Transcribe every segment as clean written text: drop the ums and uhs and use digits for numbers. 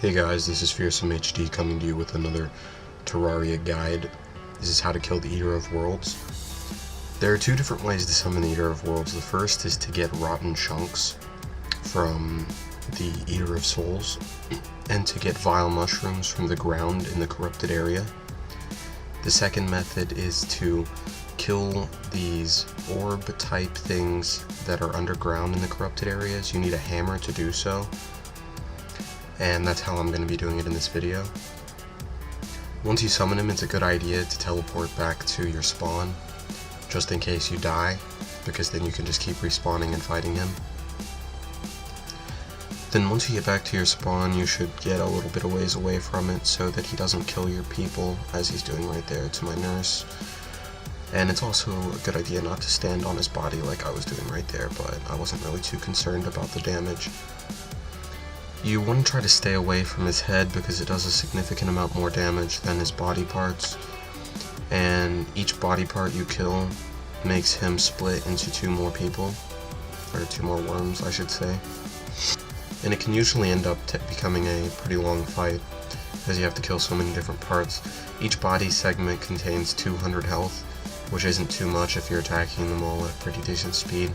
Hey guys, this is Fearsome HD coming to you with another Terraria guide. This is how to kill the Eater of Worlds. There are two different ways to summon the Eater of Worlds. The first is to get rotten chunks from the Eater of Souls, and to get vile mushrooms from the ground in the corrupted area. The second method is to kill these orb type things that are underground in the corrupted areas. You need a hammer to do so, and that's how I'm going to be doing it in this video. Once you summon him, it's a good idea to teleport back to your spawn, just in case you die, because then you can just keep respawning and fighting him. Then once you get back to your spawn, you should get a little bit of ways away from it so that he doesn't kill your people, as he's doing right there to my nurse. And it's also a good idea not to stand on his body like I was doing right there, but I wasn't really too concerned about the damage. You want to try to stay away from his head because it does a significant amount more damage than his body parts, and each body part you kill makes him split into two more people, or two more worms I should say, and it can usually end up becoming a pretty long fight as you have to kill so many different parts. Each body segment contains 200 health, which isn't too much if you're attacking them all at pretty decent speed.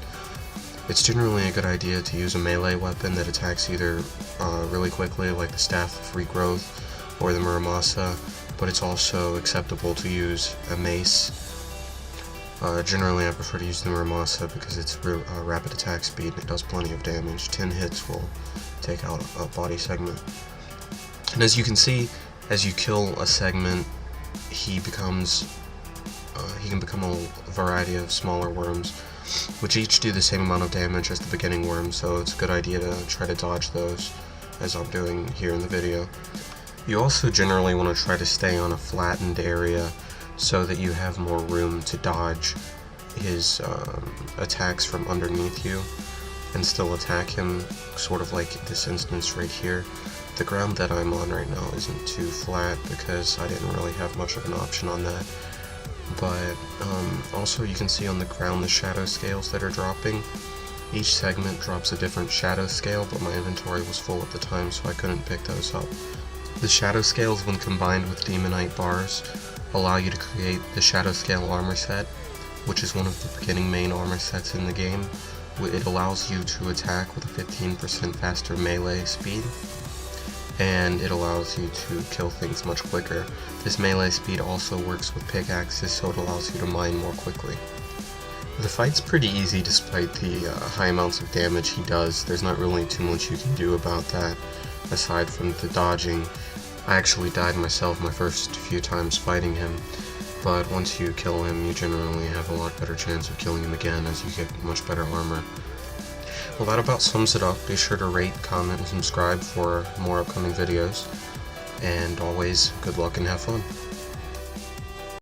It's generally a good idea to use a melee weapon that attacks either really quickly, like the Staff of Regrowth or the Muramasa, but it's also acceptable to use a mace. Generally I prefer to use the Muramasa because it's rapid attack speed and it does plenty of damage. 10 hits will take out a body segment. And as you can see, as you kill a segment, he can become a variety of smaller worms, which each do the same amount of damage as the beginning worm, so it's a good idea to try to dodge those, as I'm doing here in the video. You also generally want to try to stay on a flattened area so that you have more room to dodge his attacks from underneath you and still attack him, sort of like this instance right here. The ground that I'm on right now isn't too flat because I didn't really have much of an option on that. But also you can see on the ground the shadow scales that are dropping. Each segment drops a different shadow scale, but my inventory was full at the time, so I couldn't pick those up. The shadow scales, when combined with demonite bars, allow you to create the shadow scale armor set, which is one of the beginning main armor sets in the game. It allows you to attack with a 15% faster melee speed, and it allows you to kill things much quicker. This melee speed also works with pickaxes, so it allows you to mine more quickly. The fight's pretty easy despite the high amounts of damage he does. There's not really too much you can do about that, aside from the dodging. I actually died myself my first few times fighting him, but once you kill him, you generally have a lot better chance of killing him again as you get much better armor. Well, that about sums it up. Be sure to rate, comment, and subscribe for more upcoming videos. And always, good luck and have fun.